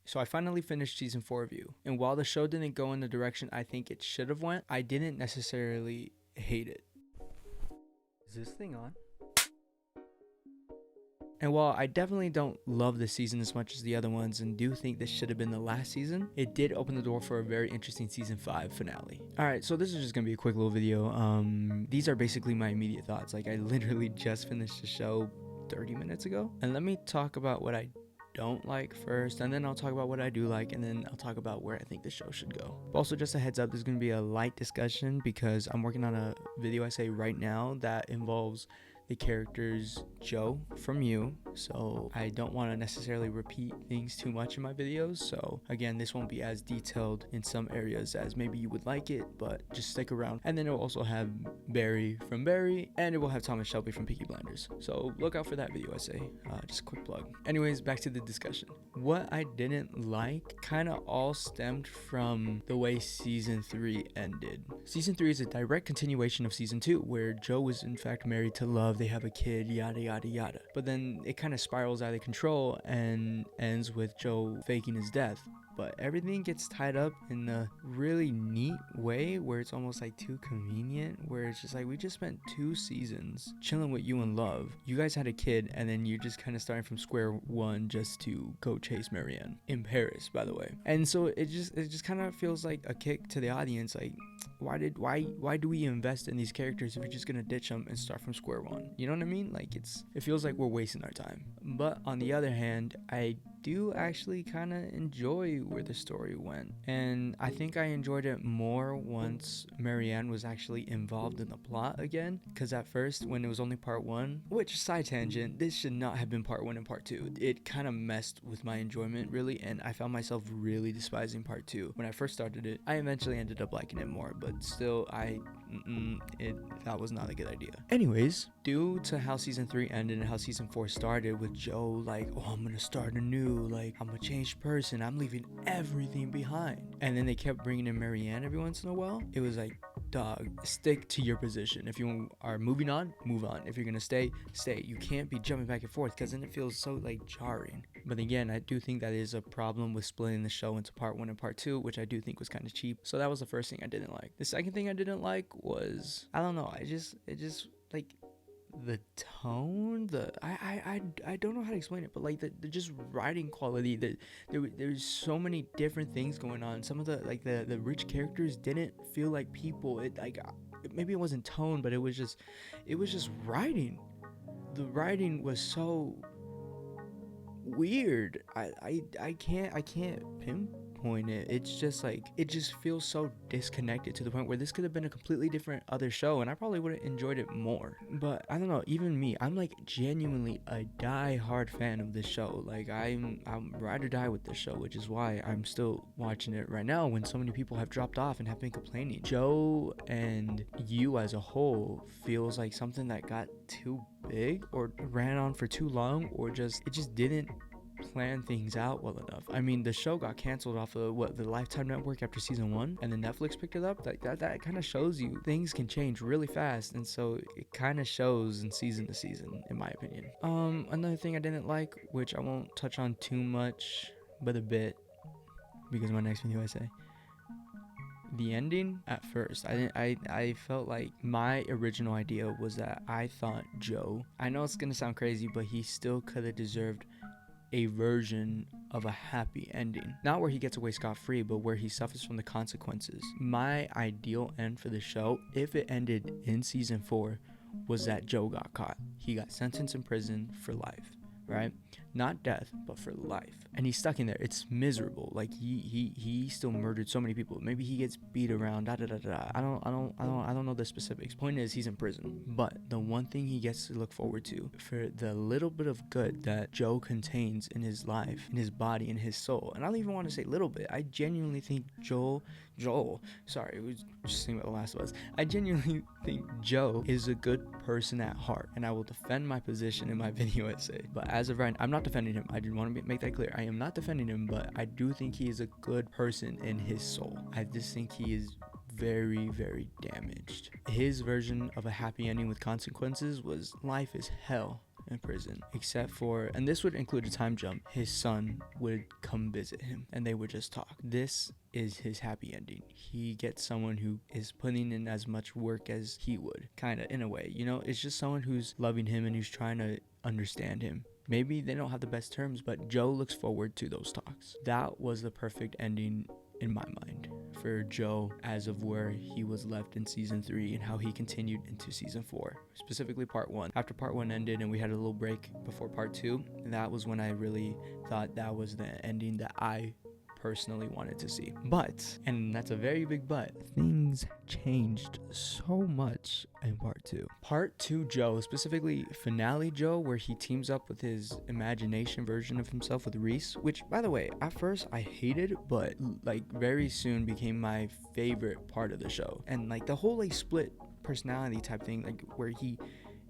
So I finally finished season 4 of You, and while the show didn't go in the direction I think it should have went, I didn't necessarily hate it. Is this thing on? And while I definitely don't love this season as much as the other ones and do think this should have been the last season, it did open the door for a very interesting season 5 finale. Alright, so this is just gonna be a quick little video. These are basically my immediate thoughts. Like, I literally just finished the show 30 minutes ago. And let me talk about what I don't like first, and then I'll talk about what I do like, and then I'll talk about where I think the show should go. But also, just a heads up, there's gonna be a light discussion because I'm working on a video essay right now that involves the characters Joe from You, so I don't want to necessarily repeat things too much in my videos. So again, this won't be as detailed in some areas as maybe you would like it, but just stick around. And then it will also have Barry from Barry, and it will have Thomas Shelby from Peaky Blinders, so look out for that video essay. Just a quick plug. Anyways, back to the discussion. What I didn't like kind of all stemmed from the way season 3 ended. Season 3 is a direct continuation of season 2, where Joe was in fact married to Love, they have a kid, yada yada yada. But then it kind of spirals out of control and ends with Joe faking his death. But everything gets tied up in a really neat way where it's almost like too convenient, where it's just like, we just spent 2 seasons chilling with you and Love. You guys had a kid, and then you're just kind of starting from square one just to go chase Marianne in Paris, by the way. And so it just kind of feels like a kick to the audience, like, why do we invest in these characters if you're just gonna ditch them and start from square one? You know what I mean? Like, it feels like we're wasting our time. But on the other hand, I do actually kind of enjoy where the story went, and I think I enjoyed it more once Marianne was actually involved in the plot again, because at first, when it was only part 1, which, side tangent, this should not have been part 1 and part 2, it kind of messed with my enjoyment really, and I found myself really despising part 2 when I first started it. I eventually ended up liking it more, but still, that was not a good idea. Anyways, due to how season 3 ended and how season 4 started with Joe like, oh, I'm gonna start anew, like, I'm a changed person, I'm leaving everything behind, and then they kept bringing in Marianne every once in a while, it was like, dog, stick to your position. If you are moving on, move on. If you're gonna stay. You can't be jumping back and forth, because then it feels so like jarring. But again, I do think that is a problem with splitting the show into part 1 and part 2, which I do think was kind of cheap. So that was the first thing I didn't like. The second thing I didn't like was, I don't know, it just like the tone, I don't know how to explain it, but like the just writing quality, there's so many different things going on. Some of the rich characters didn't feel like people. Maybe it wasn't tone, but it was just writing. The writing was so weird. I can't pinpoint it. It's just like, it just feels so disconnected to the point where this could have been a completely different other show, and I probably would have enjoyed it more. But I don't know, even me, I'm like genuinely a die-hard fan of this show. Like, I'm ride or die with this show, which is why I'm still watching it right now when so many people have dropped off and have been complaining. Joe and You as a whole feels like something that got too big or ran on for too long, or it just didn't plan things out well enough. I mean, the show got canceled off of the Lifetime Network after season 1, and then Netflix picked it up. That kind of shows you things can change really fast, and so it kind of shows in season to season, in my opinion. Another thing I didn't like, which I won't touch on too much, but a bit, because my next video essay. The ending, at first, I felt like my original idea was that I thought Joe, I know it's gonna sound crazy, but he still could have deserved a version of a happy ending. Not where he gets away scot-free, but where he suffers from the consequences. My ideal end for the show, if it ended in season 4, was that Joe got caught. He got sentenced in prison for life, right? Not death, but for life. And he's stuck in there. It's miserable. Like, he still murdered so many people. Maybe he gets beat around, I don't know the specifics. Point is, he's in prison. But the one thing he gets to look forward to, for the little bit of good that Joe contains in his life, in his body, in his soul. And I don't even want to say little bit. I genuinely think Joel, sorry, we just thinking about The Last of Us. I genuinely think Joe is a good person at heart, and I will defend my position in my video essay. But as of right now, I'm not defending him. I did want to make that clear. I am not defending him, but I do think he is a good person in his soul. I just think he is very, very damaged. His version of a happy ending with consequences was life is hell. in prison, except for, and this would include a time jump, his son would come visit him and they would just talk. This is his happy ending. He gets someone who is putting in as much work as he would, kind of, in a way, you know. It's just someone who's loving him and who's trying to understand him. Maybe they don't have the best terms, but Joe looks forward to those talks. That was the perfect ending in my mind for Joe, as of where he was left in season 3 and how he continued into season 4, specifically part 1. After part 1 ended and we had a little break before part 2, that was when I really thought that was the ending that I personally wanted to see. But, and that's a very big but, things changed so much in part 2. Part 2 Joe, specifically finale Joe, where he teams up with his imagination version of himself with Reese, which, by the way, at first I hated, but like very soon became my favorite part of the show. And like the whole like split personality type thing, like where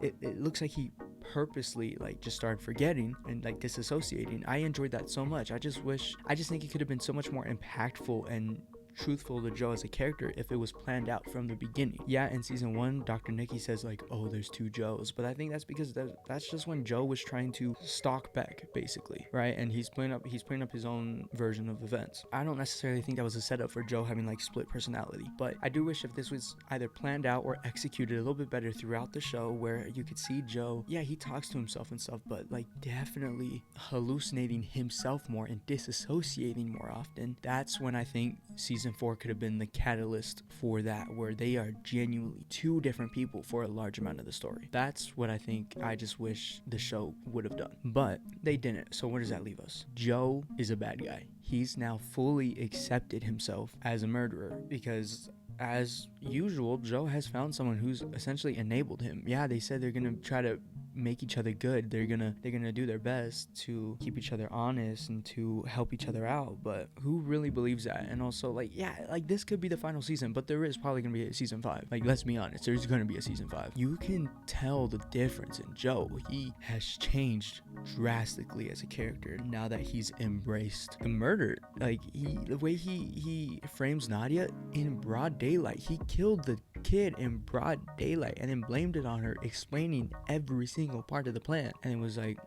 it looks like he purposely like just started forgetting and like disassociating. I enjoyed that so much. I just think it could have been so much more impactful and truthful to Joe as a character if it was planned out from the beginning. Yeah, in season 1, Dr. Nikki says like, oh, there's 2 Joes, but I think that's because that's just when Joe was trying to stalk Beck, basically, right? And he's putting up his own version of events. I don't necessarily think that was a setup for Joe having like split personality, but I do wish if this was either planned out or executed a little bit better throughout the show, where you could see Joe, yeah, he talks to himself and stuff, but like definitely hallucinating himself more and disassociating more often. That's when I think season 4 could have been the catalyst for that, where they are genuinely 2 different people for a large amount of the story. That's what I think I just wish the show would have done, but they didn't. So where does that leave us? Joe is a bad guy. He's now fully accepted himself as a murderer because, as usual, Joe has found someone who's essentially enabled him. Yeah, they said they're gonna try to make each other good. They're gonna do their best to keep each other honest and to help each other out, but who really believes that? And also, like, yeah, like this could be the final season, but there is probably gonna be a season 5. Like, let's be honest, there's gonna be a season 5. You can tell the difference in Joe. He has changed drastically as a character now that he's embraced the murder. Like, the way he frames Nadia in broad daylight. He killed the kid in broad daylight and then blamed it on her, explaining every single part of the plan, and it was like,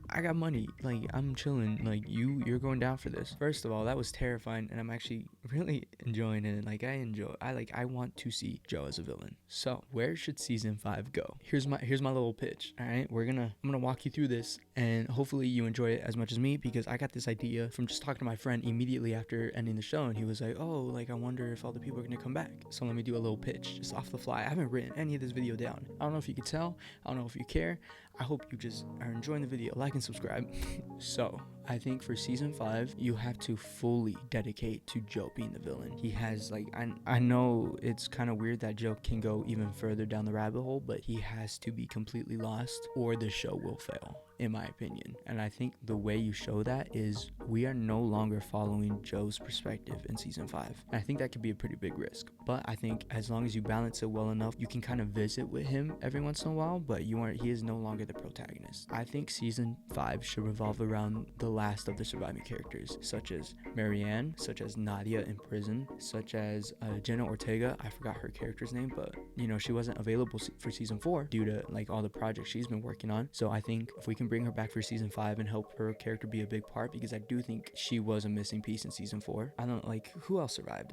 I got money, like I'm chilling, like you're going down for this. First of all, that was terrifying, and I'm actually really enjoying it. Like I want to see Joe as a villain. So where should season 5 go? Here's my little pitch. All right, I'm gonna walk you through this, and hopefully you enjoy it as much as me, because I got this idea from just talking to my friend immediately after ending the show, and he was like, oh, like I wonder if all the people are gonna come back. So let me do a little pitch just off the fly. I haven't written any of this video down. I don't know if you could tell, I don't know if you care. I hope you just are enjoying the video. Like and subscribe. So I think for season 5, you have to fully dedicate to Joe being the villain. He has, like, I know it's kind of weird that Joe can go even further down the rabbit hole, but he has to be completely lost or the show will fail, in my opinion. And I think the way you show that is we are no longer following Joe's perspective in season 5. And I think that could be a pretty big risk. But I think as long as you balance it well enough, you can kind of visit with him every once in a while, but he is no longer the protagonist. I think season 5 should revolve around the last of the surviving characters, such as Marianne, such as Nadia in prison, such as Jenna Ortega. I forgot her character's name, but you know, she wasn't available for season 4 due to like all the projects she's been working on. So I think if we can bring her back for season 5 and help her character be a big part, because I do think she was a missing piece in season 4. I don't like who else survived.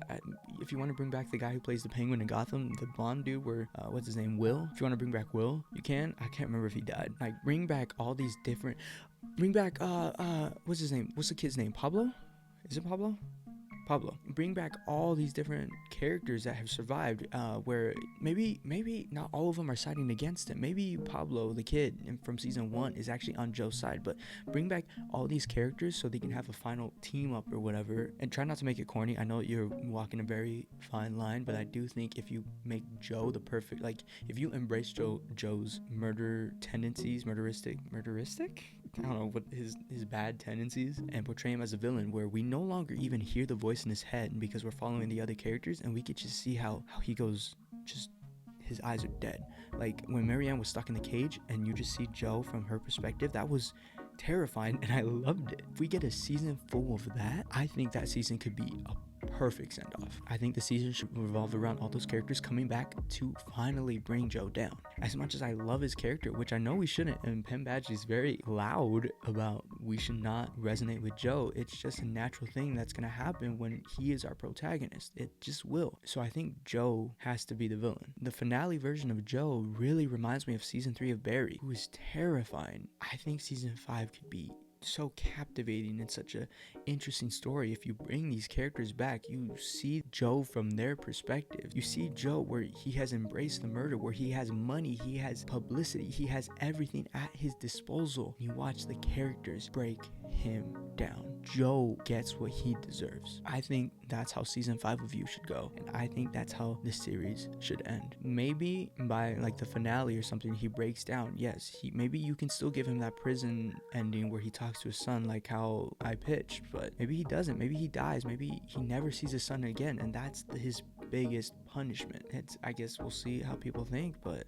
If you want to bring back the guy who plays the Penguin in Gotham, the blonde dude, where what's his name, Will. If you want to bring back Will, you can. I can't remember if he died. Like, bring back all these different. Bring back what's his name? What's the kid's name? Pablo? Is it Pablo? Pablo. Bring back all these different characters that have survived, where maybe not all of them are siding against him. Maybe Pablo, the kid from season 1, is actually on Joe's side, but bring back all these characters so they can have a final team up or whatever, and try not to make it corny. I know you're walking a very fine line, but I do think if you make Joe the perfect, like if you embrace Joe's murder tendencies, murderistic, I don't know what his bad tendencies, and portray him as a villain where we no longer even hear the voice in his head because we're following the other characters, and we could just see how he goes, just his eyes are dead. Like when Marianne was stuck in the cage and you just see Joe from her perspective, that was terrifying and I loved it. If we get a season full of that, I think that season could be a perfect send-off. I think the season should revolve around all those characters coming back to finally bring Joe down. As much as I love his character, which I know we shouldn't, and Penn Badgley is very loud about we should not resonate with Joe, it's just a natural thing that's going to happen when he is our protagonist. It just will. So I think Joe has to be the villain. The finale version of Joe really reminds me of season 3 of Barry, who is terrifying. I think season 5 could be so captivating and such a interesting story. If you bring these characters back, you see Joe from their perspective. You see Joe where he has embraced the murder, where he has money, he has publicity, he has everything at his disposal. You watch the characters break him down. Joe gets what he deserves. I think that's how season 5 of You should go, and I think that's how this series should end. Maybe by like the finale or something, he breaks down. Yes, maybe you can still give him that prison ending where he talks to his son like how I pitched, but maybe he doesn't. Maybe he dies. Maybe he never sees his son again, and that's his biggest punishment. I guess we'll see how people think, but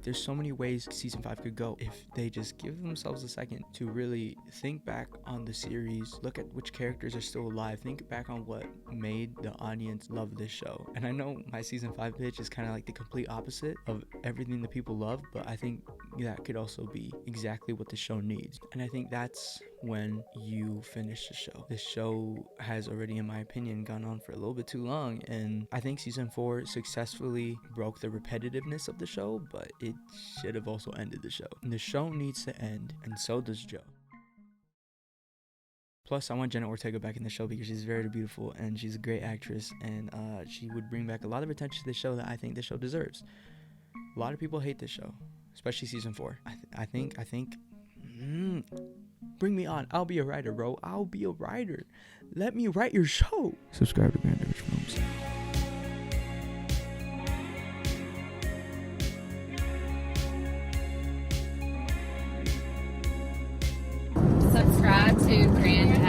there's so many ways season 5 could go if they just give themselves a second to really think back on the series, look at which characters are still alive, think back on what made the audience love this show. And I know my season 5 pitch is kind of like the complete opposite of everything that people love, but I think that could also be exactly what the show needs. And I think that's when you finish the show. This show has already, in my opinion, gone on for a little bit too long, and I think season 4 successfully broke the repetitiveness of the show, but it should have also ended the show. And the show needs to end, and so does Joe. Plus, I want Jenna Ortega back in the show because she's very beautiful and she's a great actress, and she would bring back a lot of attention to the show that I think the show deserves. A lot of people hate this show, especially season 4. I think bring me on. I'll be a writer, bro. I'll be a writer. Let me write your show. Subscribe to Grand Rich Films. Subscribe to Grand